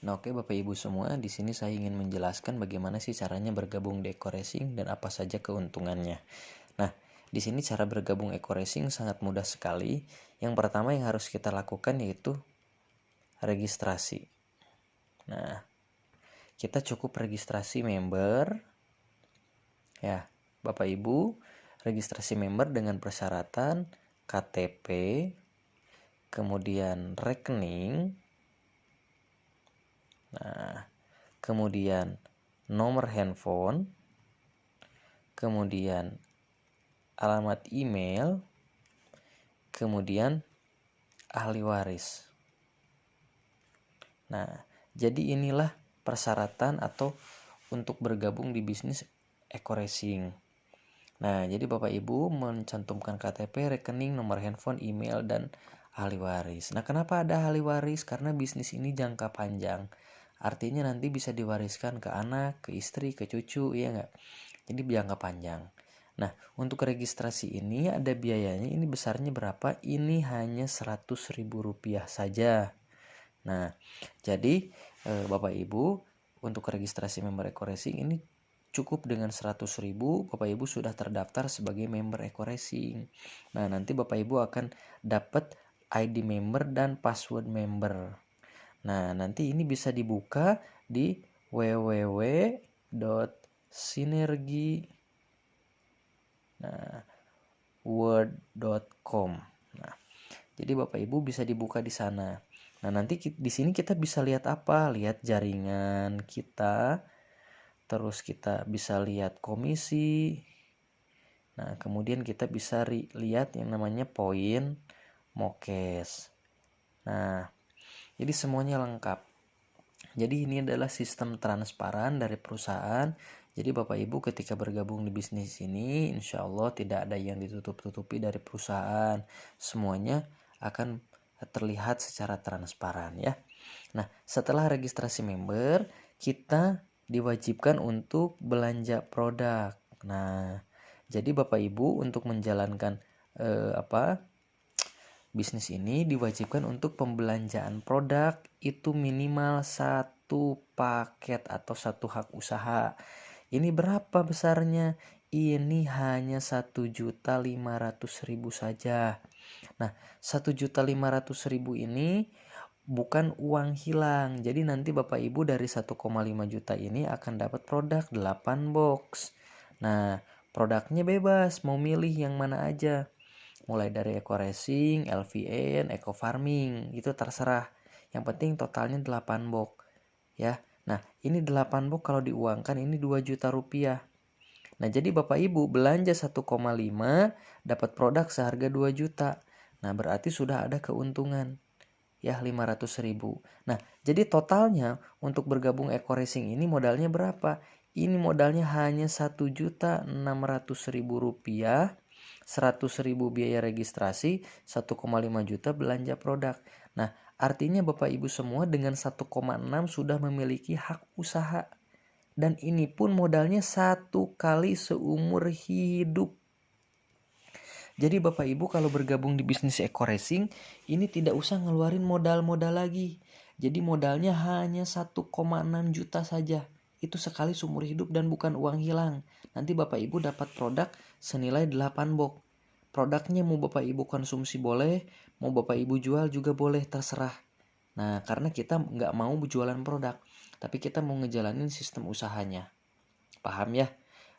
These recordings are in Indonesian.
Nah, oke Bapak Ibu semua, di sini saya ingin menjelaskan bagaimana sih caranya bergabung di EcoRacing dan apa saja keuntungannya. Nah, di sini cara bergabung EcoRacing sangat mudah sekali. Yang pertama yang harus kita lakukan yaitu registrasi. Nah, kita cukup registrasi member ya, Bapak Ibu, registrasi member dengan persyaratan KTP, kemudian rekening, nah, kemudian nomor handphone, kemudian alamat email, kemudian ahli waris. Nah, jadi inilah persyaratan atau untuk bergabung di bisnis EcoRacing. Nah, jadi Bapak Ibu mencantumkan KTP, rekening, nomor handphone, email, dan ahli waris. Nah, kenapa ada ahli waris? Karena bisnis ini jangka panjang. Artinya nanti bisa diwariskan ke anak, ke istri, ke cucu, ya nggak? Jadi jangka panjang. Nah, untuk registrasi ini ada biayanya, ini besarnya berapa? Ini hanya Rp100.000 saja. Nah, jadi Bapak Ibu untuk registrasi member EcoRacing ini cukup dengan 100.000 Bapak Ibu sudah terdaftar sebagai member EcoRacing. Nah, nanti Bapak Ibu akan dapat ID member dan password member. Nah, nanti ini bisa dibuka di www.sinergi.word.com. Nah, jadi Bapak Ibu bisa dibuka di sana. Nah, nanti di sini kita bisa lihat apa? Lihat jaringan kita. Terus kita bisa lihat komisi. Nah, kemudian kita bisa lihat yang namanya poin mokes. Nah, jadi semuanya lengkap. Jadi ini adalah sistem transparan dari perusahaan. Jadi Bapak Ibu ketika bergabung di bisnis ini, insya Allah tidak ada yang ditutup-tutupi dari perusahaan. Semuanya akan terlihat secara transparan ya. Nah, setelah registrasi member, kita diwajibkan untuk belanja produk. Nah, jadi Bapak Ibu untuk menjalankan bisnis ini diwajibkan untuk pembelanjaan produk itu minimal 1 paket atau 1 hak usaha. Ini berapa besarnya? Ini hanya 1.500.000 saja. Nah, 1.500.000 ini bukan uang hilang. Jadi nanti Bapak Ibu dari 1,5 juta ini akan dapat produk 8 box. Nah, produknya bebas, mau milih yang mana aja. Mulai dari EcoRacing, LVN, Eco Farming, itu terserah. Yang penting totalnya 8 box. Ya. Nah, ini 8 box kalau diuangkan ini 2 juta rupiah. Nah, jadi Bapak Ibu belanja 1,5 dapat produk seharga 2 juta. Nah, berarti sudah ada keuntungan. Ya, 500.000. Nah, jadi totalnya untuk bergabung EcoRacing ini modalnya berapa? Ini modalnya hanya 1.600.000 rupiah, 100.000 biaya registrasi, 1,5 juta belanja produk. Nah, artinya Bapak Ibu semua dengan 1,6 sudah memiliki hak usaha. Dan ini pun modalnya 1 kali seumur hidup. Jadi Bapak Ibu kalau bergabung di bisnis EcoRacing ini tidak usah ngeluarin modal-modal lagi. Jadi modalnya hanya 1,6 juta saja. Itu sekali seumur hidup dan bukan uang hilang. Nanti Bapak Ibu dapat produk senilai 8 box. Produknya mau Bapak Ibu konsumsi boleh, mau Bapak Ibu jual juga boleh, terserah. Nah, karena kita nggak mau jualan produk, tapi kita mau ngejalanin sistem usahanya. Paham ya?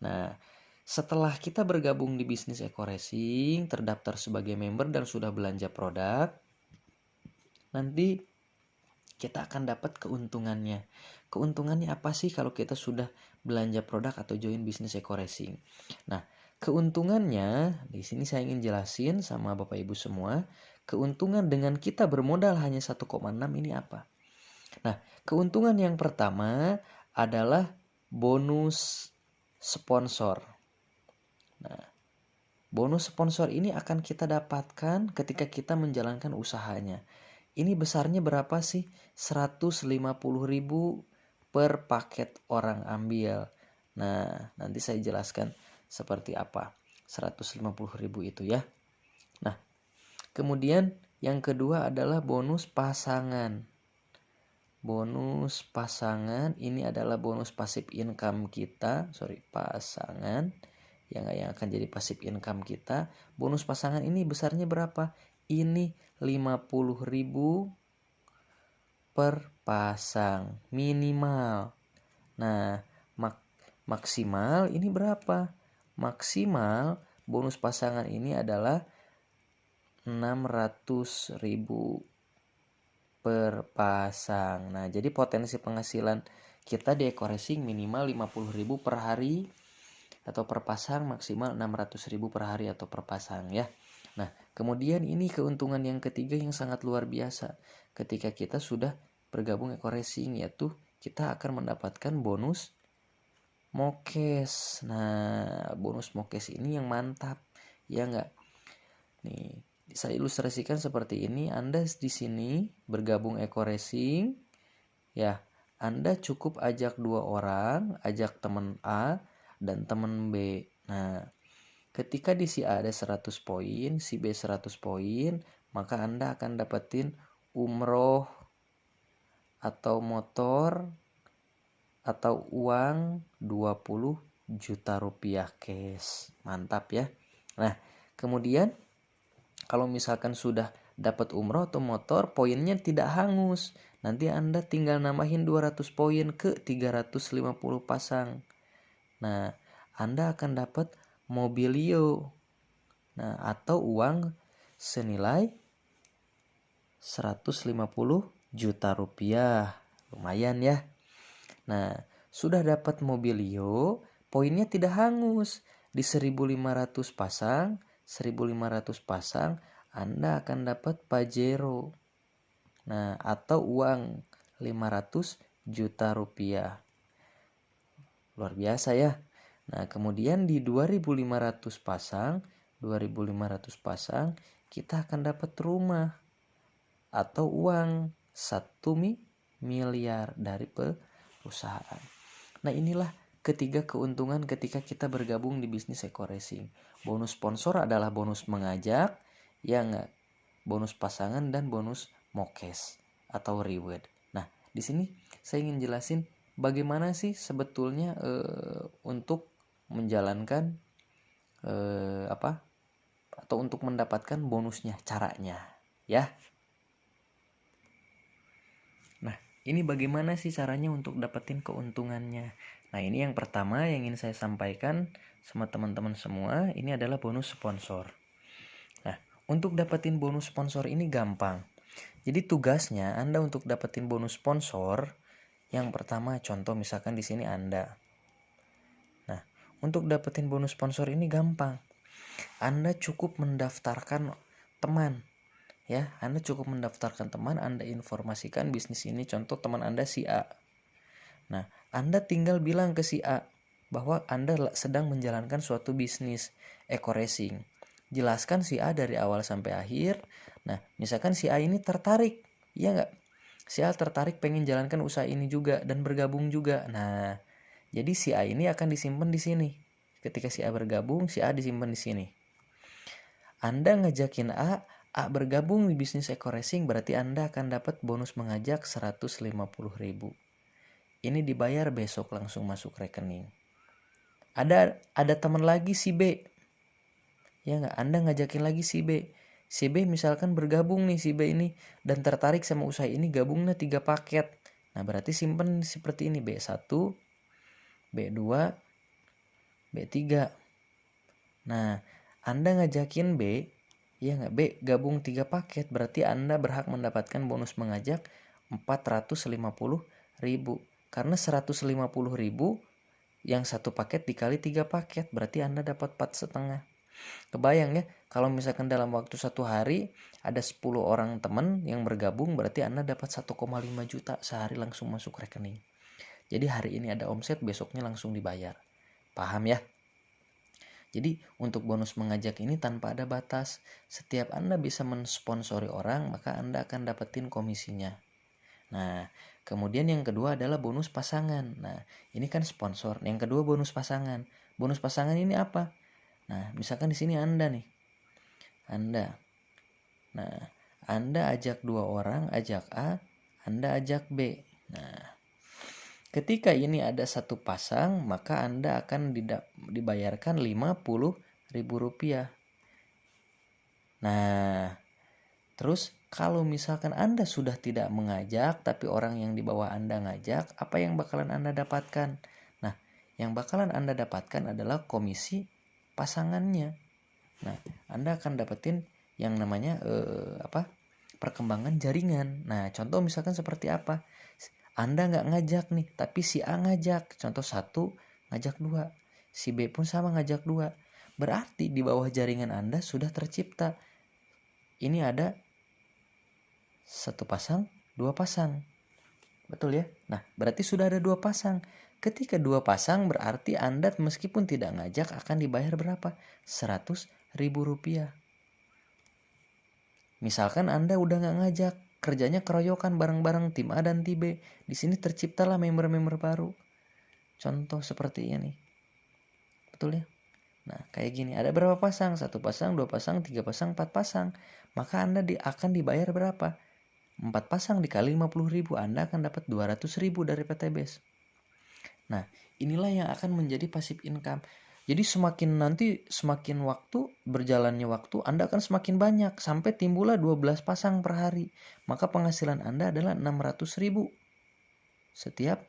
Nah, setelah kita bergabung di bisnis EcoRacing, terdaftar sebagai member dan sudah belanja produk, nanti kita akan dapat keuntungannya. Keuntungannya apa sih kalau kita sudah belanja produk atau join bisnis EcoRacing? Nah, keuntungannya di sini saya ingin jelasin sama Bapak Ibu semua. Keuntungan dengan kita bermodal hanya 1,6 ini apa? Nah, keuntungan yang pertama adalah bonus sponsor. Nah, bonus sponsor ini akan kita dapatkan ketika kita menjalankan usahanya. Ini besarnya berapa sih? 150.000 per paket orang ambil. Nah, nanti saya jelaskan seperti apa 150.000 itu ya. Nah, kemudian yang kedua adalah bonus pasangan. bonus pasangan ini adalah bonus passive income kita, pasangan yang akan jadi passive income kita. Bonus pasangan ini besarnya berapa? Ini 50.000 per pasang minimal. Nah, maksimal ini berapa? Maksimal bonus pasangan ini adalah 600.000 per pasang. Nah, jadi potensi penghasilan kita di Eco-Racing minimal 50.000 per hari atau per pasang, maksimal 600.000 per hari atau per pasang ya. Nah, kemudian ini keuntungan yang ketiga yang sangat luar biasa ketika kita sudah bergabung Eco-Racing, yaitu kita akan mendapatkan bonus mokes. Nah, bonus mokes ini yang mantap, ya enggak? Nih, saya ilustrasikan seperti ini. Anda di sini bergabung Eco-Racing, ya, Anda cukup ajak 2 orang, ajak teman A dan teman B. Nah, ketika di si A ada 100 poin, si B 100 poin, maka Anda akan dapetin umroh atau motor atau uang 20 juta rupiah cash. Mantap ya. Nah, kemudian kalau misalkan sudah dapat umroh atau motor, poinnya tidak hangus. Nanti Anda tinggal nambahin 200 poin ke 350 pasang. Nah, Anda akan dapat mobilio. Nah, atau uang senilai 150 juta rupiah. Lumayan ya. Nah, sudah dapat mobilio, poinnya tidak hangus. Di 1.500 pasang, 1.500 pasang, Anda akan dapat Pajero. Nah, atau uang 500 juta rupiah. Luar biasa ya. Nah, kemudian di 2.500 pasang, 2.500 pasang, kita akan dapat rumah atau uang 1 miliar dari perusahaan. Nah, inilah ketiga keuntungan ketika kita bergabung di bisnis Eco-Racing. Bonus sponsor adalah bonus mengajak, ya enggak? Bonus pasangan dan bonus mokes atau reward. Nah, di sini saya ingin jelasin bagaimana sih sebetulnya untuk menjalankan atau untuk mendapatkan bonusnya, caranya, ya. Nah, ini bagaimana sih caranya untuk dapetin keuntungannya? Nah, ini yang pertama yang ingin saya sampaikan sama teman-teman semua, ini adalah bonus sponsor. Nah, untuk dapetin bonus sponsor ini gampang. Jadi tugasnya Anda untuk dapetin bonus sponsor, yang pertama contoh misalkan di sini Anda. Nah, untuk dapetin bonus sponsor ini gampang. Anda cukup mendaftarkan teman. Ya, Anda cukup mendaftarkan teman, Anda informasikan bisnis ini, contoh teman Anda si A. Nah, Anda tinggal bilang ke si A bahwa Anda sedang menjalankan suatu bisnis Eco-Racing. Jelaskan si A dari awal sampai akhir. Nah, misalkan si A ini tertarik, iya nggak? Si A tertarik pengen jalankan usaha ini juga dan bergabung juga. Nah, jadi si A ini akan disimpan di sini. Ketika si A bergabung, si A disimpan di sini. Anda ngajakin A bergabung di bisnis Eco-Racing, berarti Anda akan dapat bonus mengajak 150.000. Ini dibayar besok langsung masuk rekening. Ada teman lagi si B. Ya nggak, Anda ngajakin lagi si B. Si B misalkan bergabung nih si B ini dan tertarik sama usaha ini, gabungnya 3 paket. Nah, berarti simpen seperti ini, B1, B2, B3. Nah, Anda ngajakin B, ya nggak, B gabung 3 paket, berarti Anda berhak mendapatkan bonus mengajak 450.000. Karena 150.000 yang satu paket dikali 3 paket, berarti Anda dapat 4,5. Kebayang ya, kalau misalkan dalam waktu 1 hari ada 10 orang teman yang bergabung, berarti Anda dapat 1,5 juta sehari langsung masuk rekening. Jadi hari ini ada omset, besoknya langsung dibayar. Paham ya? Jadi untuk bonus mengajak ini tanpa ada batas. Setiap Anda bisa mensponsori orang, maka Anda akan dapetin komisinya. Nah, kemudian yang kedua adalah bonus pasangan. Nah, ini kan sponsor. Yang kedua bonus pasangan. Bonus pasangan ini apa? Nah, misalkan di sini Anda nih. Anda. Nah, Anda ajak 2 orang, ajak A, Anda ajak B. Nah, ketika ini ada satu pasang, maka Anda akan dibayarkan Rp50.000. Nah, terus kalau misalkan Anda sudah tidak mengajak, tapi orang yang di bawah Anda ngajak, apa yang bakalan Anda dapatkan? Nah, yang bakalan Anda dapatkan adalah komisi pasangannya. Nah, Anda akan dapetin yang namanya perkembangan jaringan. Nah, contoh misalkan seperti apa? Anda nggak ngajak nih, tapi si A ngajak. Contoh 1 ngajak 2, si B pun sama ngajak 2. Berarti di bawah jaringan Anda sudah tercipta. Ini ada 1 pasang, 2 pasang. Betul ya? Nah, berarti sudah ada 2 pasang. Ketika 2 pasang berarti Anda meskipun tidak ngajak akan dibayar berapa? Rp100.000. Misalkan Anda udah nggak ngajak, kerjanya keroyokan bareng-bareng tim A dan tim B. Di sini terciptalah member-member baru. Contoh seperti ini. Betul ya? Nah, kayak gini. Ada berapa pasang? 1 pasang, 2 pasang, 3 pasang, 4 pasang. Maka Anda akan dibayar berapa? 4 pasang dikali 50.000. Anda akan dapat 200.000 dari PTBS. Nah, inilah yang akan menjadi passive income. Jadi semakin waktu berjalannya waktu, Anda akan semakin banyak sampai timbullah 12 pasang per hari. Maka penghasilan Anda adalah 600.000 setiap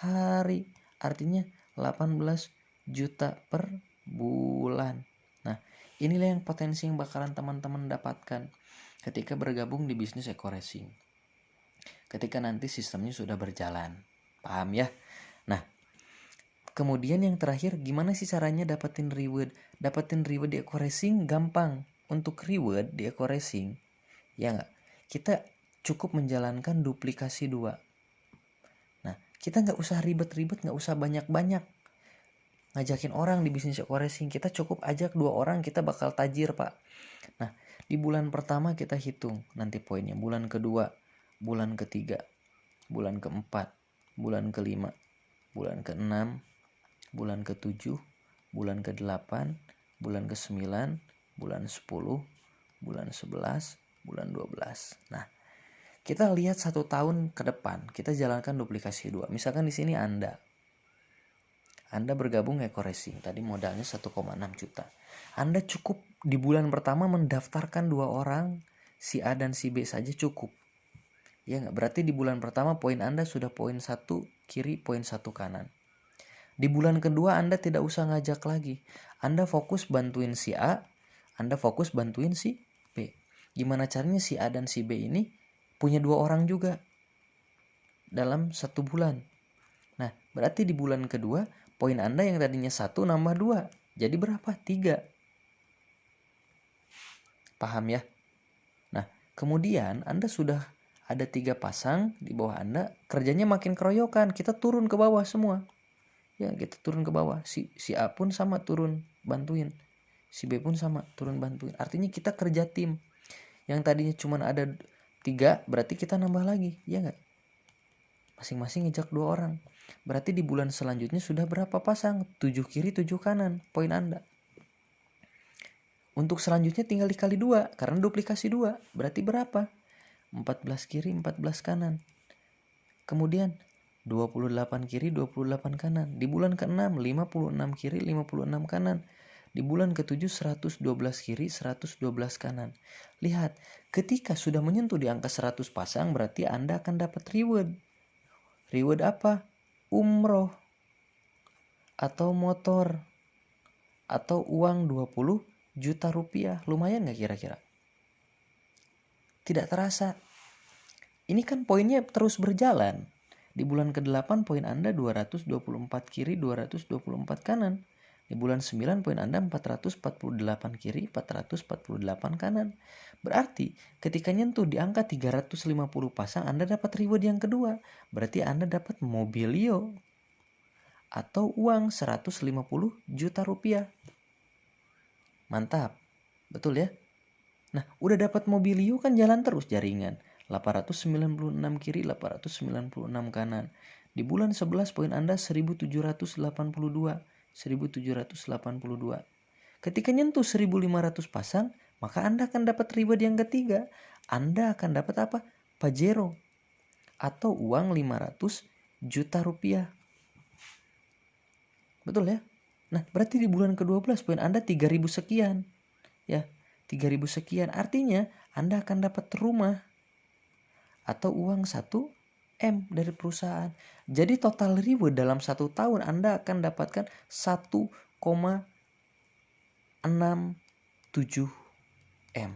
hari. Artinya 18 juta per bulan. Nah, inilah yang potensi yang bakalan teman-teman dapatkan ketika bergabung di bisnis Eko Racing. Ketika nanti sistemnya sudah berjalan. Paham ya? Nah, kemudian yang terakhir, gimana sih caranya dapetin reward? Dapetin reward di Eko Racing gampang. Untuk reward di Eko Racing, ya nggak? Kita cukup menjalankan duplikasi 2. Nah, kita nggak usah ribet-ribet, nggak usah banyak-banyak ngajakin orang di bisnis Eko Racing. Kita cukup ajak 2 orang, kita bakal tajir, Pak. Nah, di bulan pertama kita hitung nanti poinnya. Bulan kedua, bulan ketiga, bulan keempat, bulan kelima, bulan keenam, bulan ke-7, bulan ke-8, bulan ke-9, bulan 10, bulan 11, bulan 12. Nah, kita lihat 1 tahun ke depan, kita jalankan duplikasi 2. Misalkan di sini Anda bergabung Eko Racing, tadi modalnya 1,6 juta. Anda cukup di bulan pertama mendaftarkan 2 orang, si A dan si B saja cukup. Ya nggak? Berarti di bulan pertama poin Anda sudah poin 1 kiri, poin 1 kanan. Di bulan kedua Anda tidak usah ngajak lagi. Anda fokus bantuin si A, Anda fokus bantuin si B. Gimana caranya si A dan si B ini punya 2 orang juga dalam 1 bulan. Nah, berarti di bulan kedua poin Anda yang tadinya 1 nambah 2. Jadi berapa? 3. Paham ya? Nah, kemudian Anda sudah ada 3 pasang di bawah Anda, kerjanya makin keroyokan. Kita turun ke bawah semua. Ya, kita turun ke bawah. Si A pun sama turun bantuin. Si B pun sama turun bantuin. Artinya kita kerja tim. Yang tadinya cuma ada 3, berarti kita nambah lagi. Ya nggak? Masing-masing ngejak 2 orang. Berarti di bulan selanjutnya sudah berapa pasang? 7 kiri, 7 kanan. Poin Anda. Untuk selanjutnya tinggal dikali 2. Karena duplikasi 2. Berarti berapa? 14 kiri, 14 kanan. Kemudian 28 kiri, 28 kanan. Di bulan ke-6, 56 kiri, 56 kanan. Di bulan ke-7, 112 kiri, 112 kanan. Lihat, ketika sudah menyentuh di angka 100 pasang, berarti Anda akan dapat reward. Reward apa? Umroh. Atau motor. Atau uang 20 juta rupiah. Lumayan gak kira-kira? Tidak terasa. Ini kan poinnya terus berjalan. Di bulan ke-8 poin Anda 224 kiri, 224 kanan. Di bulan 9 poin Anda 448 kiri, 448 kanan. Berarti ketika nyentuh di angka 350 pasang Anda dapat reward yang kedua. Berarti Anda dapat mobilio atau uang 150 juta rupiah. Mantap. Betul ya? Nah, udah dapat mobilio kan jalan terus jaringan. 896 kiri, 896 kanan. Di bulan 11 poin Anda 1782. Ketika nyentuh 1500 pasang, maka Anda akan dapat reward yang ketiga. Anda akan dapat apa? Pajero atau uang 500 juta rupiah. Betul ya? Nah, berarti di bulan ke-12 poin Anda 3.000 sekian. Ya, 3.000 sekian. Artinya Anda akan dapat rumah atau uang 1 M dari perusahaan. Jadi total reward dalam 1 tahun Anda akan dapatkan 1,67M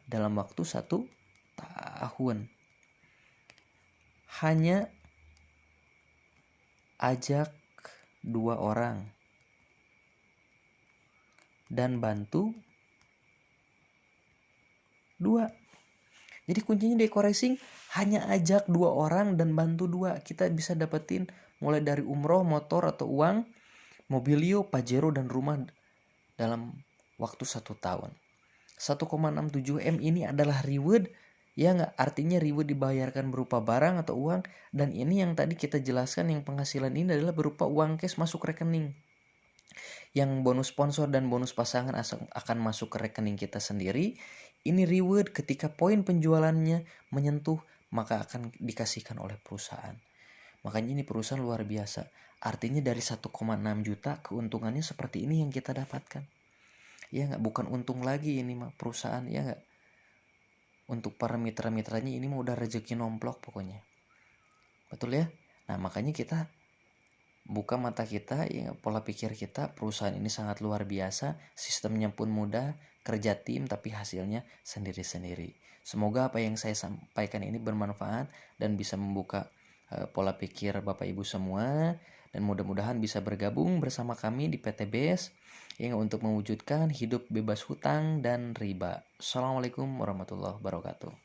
dalam waktu 1 tahun. Hanya ajak 2 orang dan bantu 2. Jadi kuncinya decorating hanya ajak 2 orang dan bantu 2. Kita bisa dapetin mulai dari umroh, motor atau uang, mobilio, pajero dan rumah dalam waktu 1 tahun. 1,67M ini adalah reward, ya nggak? Artinya reward dibayarkan berupa barang atau uang, dan ini yang tadi kita jelaskan, yang penghasilan ini adalah berupa uang cash masuk rekening. Yang bonus sponsor dan bonus pasangan akan masuk ke rekening kita sendiri. Ini reward ketika poin penjualannya menyentuh, maka akan dikasihkan oleh perusahaan. Makanya ini perusahaan luar biasa. Artinya dari 1,6 juta keuntungannya seperti ini yang kita dapatkan. Ya nggak, bukan untung lagi ini mah perusahaan, ya nggak. Untuk para mitra-mitranya ini mah udah rezeki nomplok pokoknya. Betul ya? Nah makanya kita buka mata kita, ya, pola pikir kita, perusahaan ini sangat luar biasa, sistemnya pun mudah, kerja tim tapi hasilnya sendiri-sendiri. Semoga apa yang saya sampaikan ini bermanfaat dan bisa membuka pola pikir Bapak Ibu semua, dan mudah-mudahan bisa bergabung bersama kami di PT BES yang untuk mewujudkan hidup bebas hutang dan riba. Assalamualaikum warahmatullahi wabarakatuh.